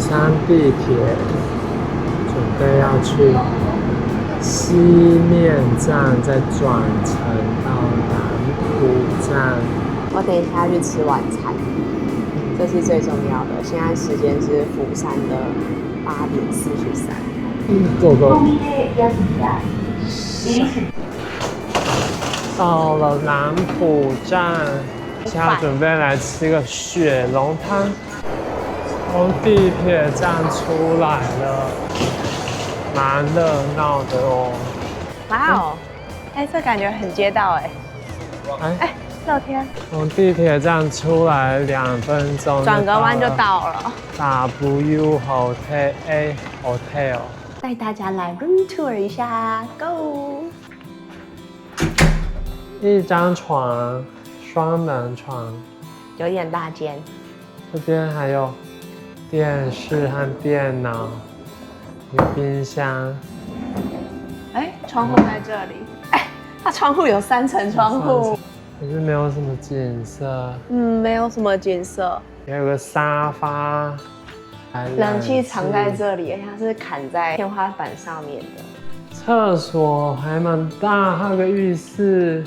山地铁，准备要去西面站，再转乘到南浦站。我等一下去吃晚餐，这是最重要的。现在时间是釜山的8:43。够。到了南浦站，现在准备来吃个雪龙汤。从地铁站出来了，蛮热闹的哦。哇哦，这感觉很街道乐天。从地铁站出来2分钟，转个弯就到了。W Hotel A Hotel， 带大家来 room tour 一下 ，Go！ 一张床，双人床，有点大间。这边还有电视和电脑，有冰箱。窗户在这里。它窗户有3层窗户，可是没有什么景色。没有什么景色。有个沙发，冷气藏在这里，它是砍在天花板上面的。厕所还蛮大，还有个浴室，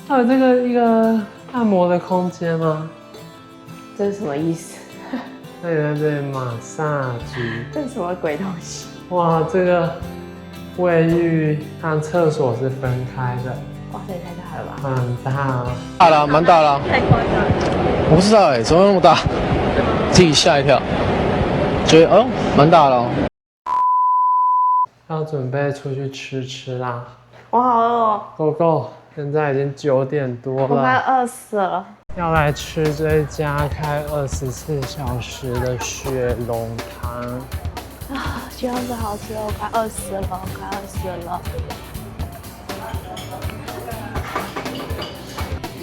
还有这个一个按摩的空间吗？这是什么意思？那你在这里马杀鸡？这是什么鬼东西？哇，这个卫浴和厕所是分开的。哇塞，太大了吧！很大，大了，蛮大了。太夸张了。我不知道怎么那么大，自己吓一跳。觉得蛮大了。要准备出去吃啦。我好饿哦。Go，现在已经9点多了。我快饿死了。要来吃这家开24小时的雪龙汤。希望是好吃哦！我快饿死了，我快饿死了。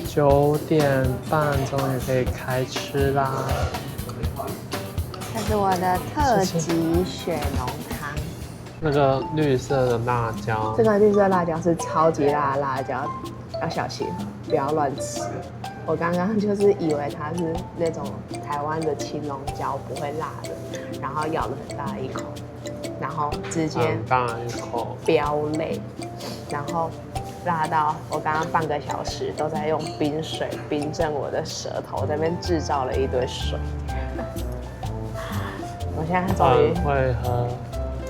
9点半终于可以开吃啦！这是我的特级雪浓汤。那个绿色的辣椒，这个绿色辣椒是超级辣的辣椒，要小心，不要乱吃。我刚刚就是以为它是那种台湾的青龙椒，不会辣的，然后咬了很大一口，然后直接很大一口飙泪，然后辣到我刚刚半个小时都在用冰水冰镇我的舌头，在那边制造了一堆水。我现在终于会喝，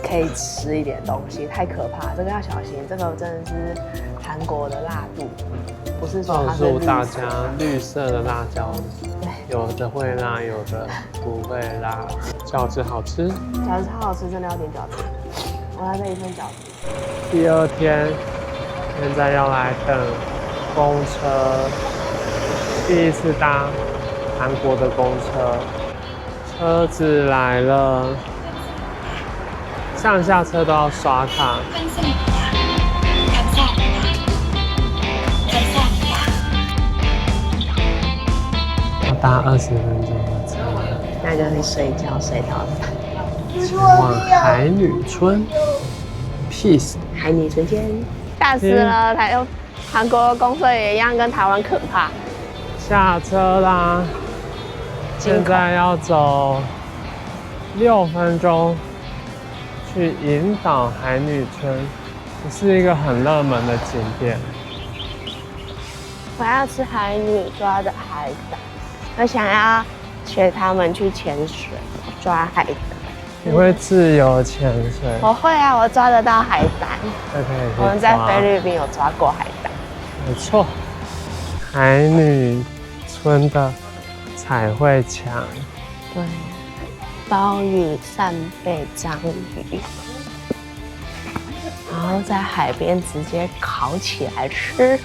可以吃一点东西，太可怕，这个要小心，这个真的是韩国的辣度，不是说告它是诉大家，绿色的辣椒，对，有的会辣，有的不会辣。饺子好吃，饺子超好吃，真的要点饺子。我要这一份饺子。第2天，现在要来等公车，第一次搭韩国的公车，车子来了，上下车都要刷卡。要搭20分钟的车，那就是睡觉睡到前往海女村 ，Peace 海女村见。吓死了，韩国公车也一样，跟台湾可怕。下车啦！现在要走6分钟去引导海女村，这是一个很热门的景点。我要吃海女抓的海胆，我想要学他们去潜水抓海胆。你会自由潜水？我会啊，我抓得到海胆。我们在菲律宾有抓过海胆。没错，海女村的彩绘墙。对，鲍鱼扇贝章鱼，然后在海边直接烤起来吃。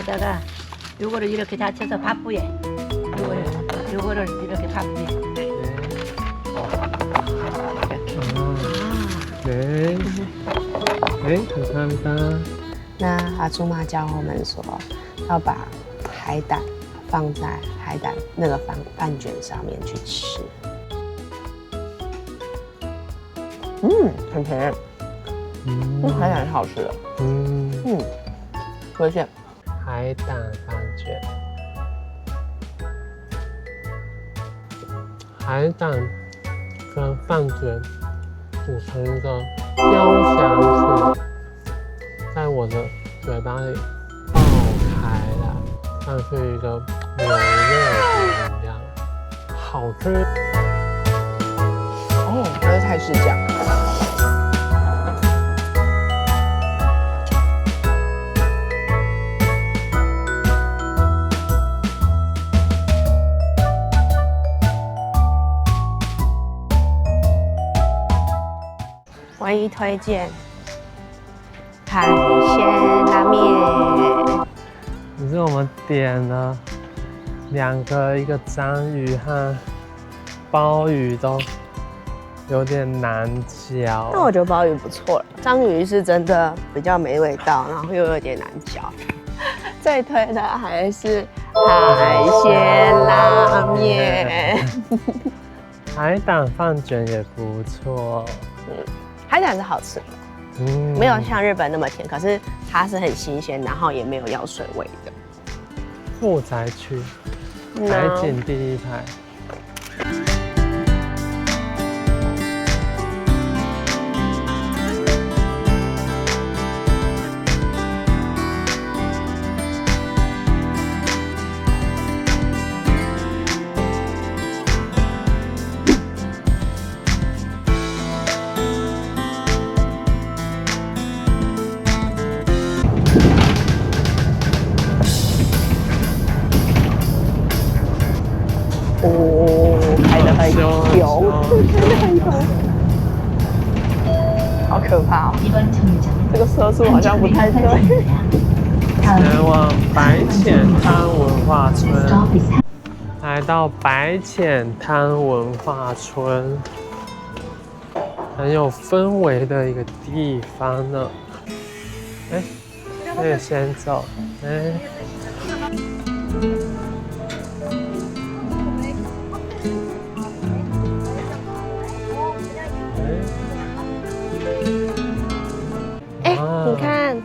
여기다가 요거를 이렇게 다쳐서 바쁘게 요거를 이렇게 바쁘게 네. 네, 감사합니다. 那阿祖妈教我们说，要把海胆放在海胆那个饭卷上面去吃。很甜，海胆是好吃的。回去海胆饭卷，海胆跟饭卷组成一个交响曲，在我的嘴巴里爆开来，像是一个流热的能量，好吃。哦，它是泰式酱。唯一推荐海鲜拉面。可是我们点了2个，一个章鱼和鲍鱼都有点难嚼。但我觉得鲍鱼不错了，章鱼是真的比较没味道，然后又有点难嚼。最推的还是海鲜拉面。海胆饭卷也不错。海胆是好吃的，没有像日本那么甜，可是它是很新鲜，然后也没有药水味的。富宅区，海景第一排。开得很油，好可怕哦！这个车速好像不太对。前往白浅滩文化村，来到白浅滩文化村，很有氛围的一个地方呢。可以先走，你看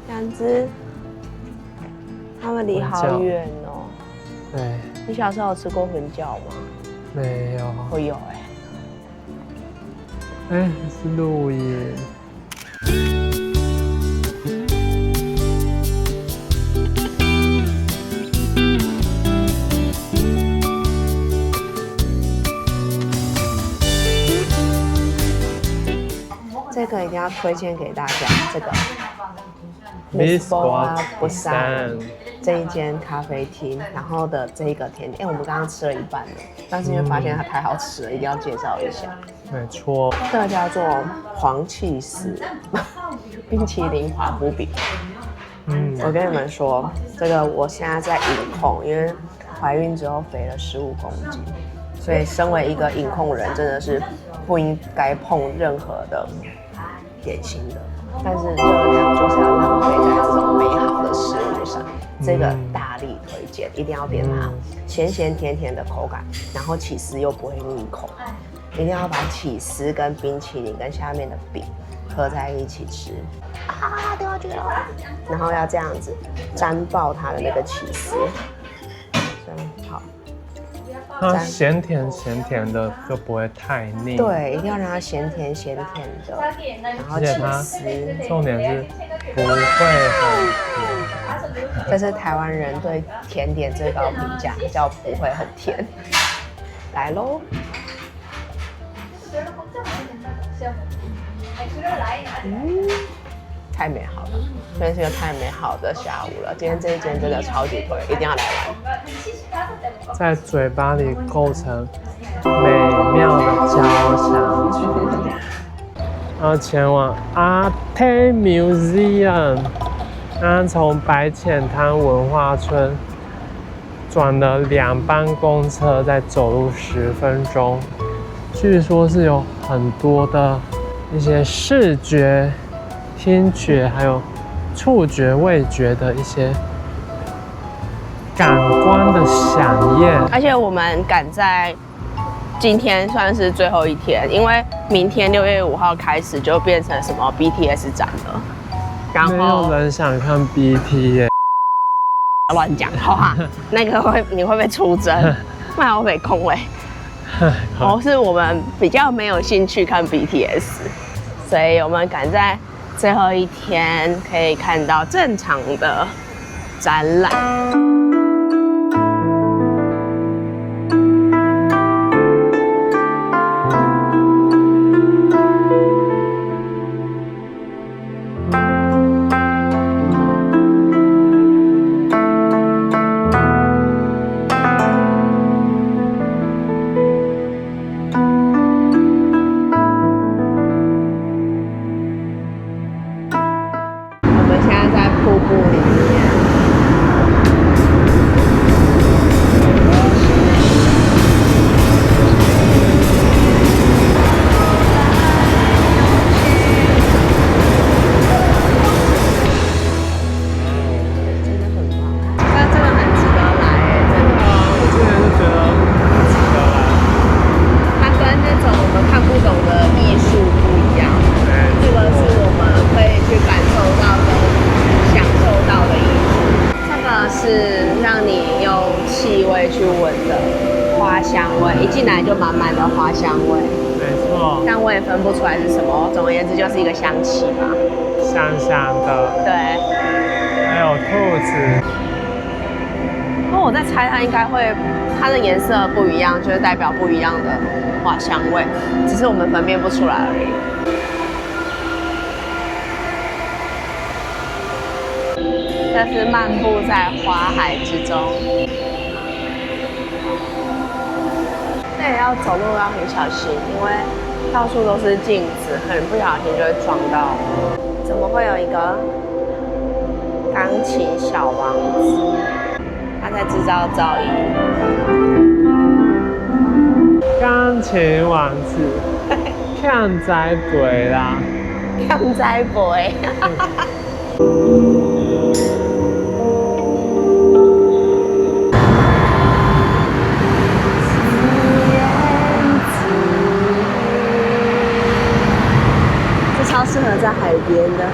，2只，它们离好远哦。对。你小时候有吃过混饺吗？没有。我有是露营。这个一定要推荐给大家，这个 Lisboa Busan 这一间咖啡厅，然后的这个甜点，我们刚刚吃了一半了，但是因为发现它太好吃了，一定要介绍一下。没错，这个叫做黄气司冰淇淋华夫饼。我跟你们说，这个我现在在饮控，因为怀孕之后肥了15公斤，所以身为一个饮控人，真的是不应该碰任何的点心的。但是热量就是要浪费在这种美好的食物上，这个大力推荐，一定要点它，咸咸甜甜的口感，然后起司又不会腻口，一定要把起司跟冰淇淋跟下面的饼合在一起吃啊，掉下去了！然后要这样子沾爆它的那个起司，这样好。它咸甜的就不会太腻。对，一定要让它咸甜的，然后起司。重点是不会很甜。这是台湾人对甜点最高评价，叫不会很甜。来喽！太美好了，真是个太美好的下午了。今天这一间真的超级推，一定要来玩。在嘴巴里构成美妙的交响曲，然后前往 Arte Museum， 然后从白浅滩文化村转了2班公车，再走路10分钟。据说是有很多的一些视觉、听觉还有触觉、味觉的一些感官的响艳。而且我们赶在今天算是最后一天，因为明天6月5号开始就变成什么 BTS 展了。然后没有人想看 BT 耶，乱讲话，那个你会被出征，卖我北空位。是我们比较没有兴趣看 BTS， 所以我们赶在最后一天可以看到正常的展览。去闻的花香味，一进来就满满的花香味，没错。但我也分不出来是什么，总而言之就是一个香气吧，香香的。对，还有兔子。不过我在猜它应该会，它的颜色不一样，就是代表不一样的花香味，只是我们分辨不出来而已。这是漫步在花海之中。对，要走路要很小心，因为到处都是镜子，很不小心就会撞到。怎么会有一个钢琴小王子？他在制造噪音。钢琴王子，看在对啦，看在背。超适合在海边的。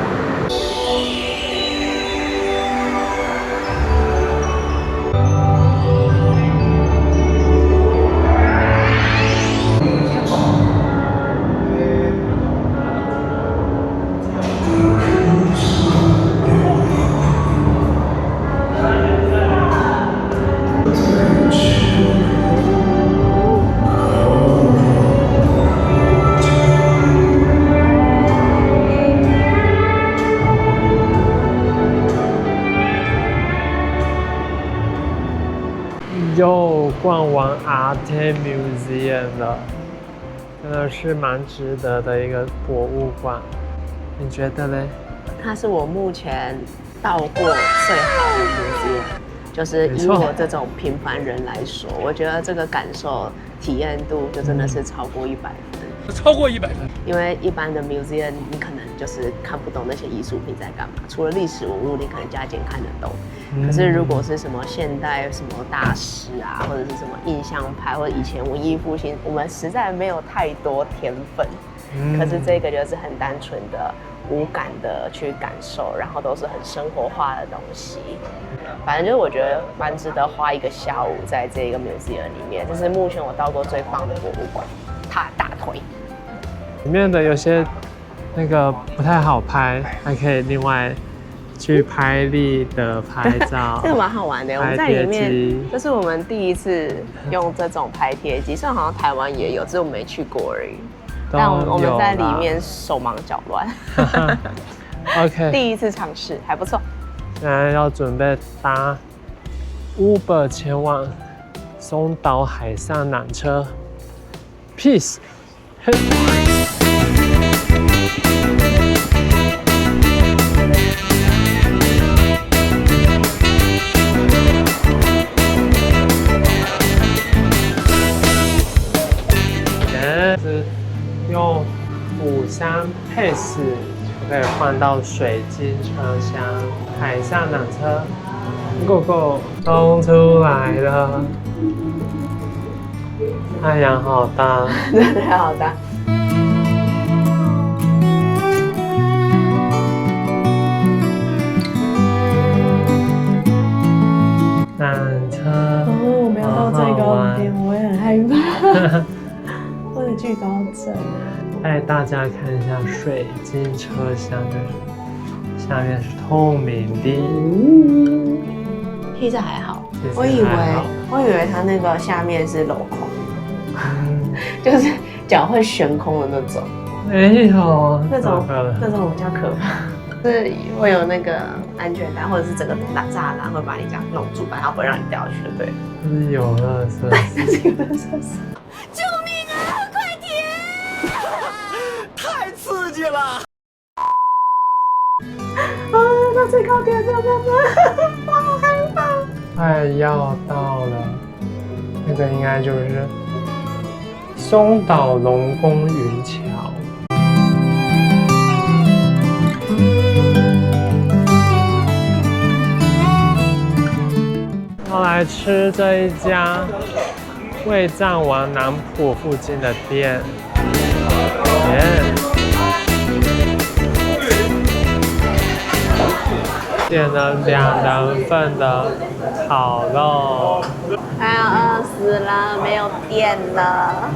又逛完 Art Museum 了，真的是蛮值得的一个博物馆。你觉得嘞？它是我目前到过最好的museum，就是以我这种平凡人来说，我觉得这个感受体验度就真的是超过100分，超过100分。因为一般的 museum 你可能就是看不懂那些艺术品在干嘛，除了历史文物你可能加减看得懂。可是如果是什么现代什么大师啊，或者是什么印象派，或者以前文艺复兴，我们实在没有太多天分。可是这个就是很单纯的无感的去感受，然后都是很生活化的东西。反正就是我觉得蛮值得花1个下午在这个 museum 里面，这是目前我到过最棒的博物馆，大推。里面的有些那个不太好拍，还可以另外去拍立得拍照。这个蛮好玩的，我们在里面，这是我们第一次用这种拍贴机，虽然好像台湾也有，只是我没去过而已。但我们在里面手忙脚乱。OK， 第一次尝试还不错。现在要准备搭 Uber 前往松岛海上缆车 ，Peace。是用釜山 Pace 可以换到水晶车厢，海上缆车，Go Go， 风出来了，太阳好大，真的好大。缆车，哦，没有到最高点，我也很害怕。我的惧高症。带大家看一下水晶车厢，就是下面是透明的。其实还好，其实我以还好为它那个下面是镂空，就是脚会悬空的那种。没有，那种那比较可怕。是会有那个安全带，或者是整个栅栏会把你这样弄住，然后不会让你掉下去，对。是游乐设施。那是游乐设施。救命啊！快停！太刺激了！啊，到最高点了，我好害怕。快要到了，那个应该就是松岛龙宫云桥。要来吃这一家味藏王南浦附近的店，点了2人份的烤肉。快要饿死了，没有电了。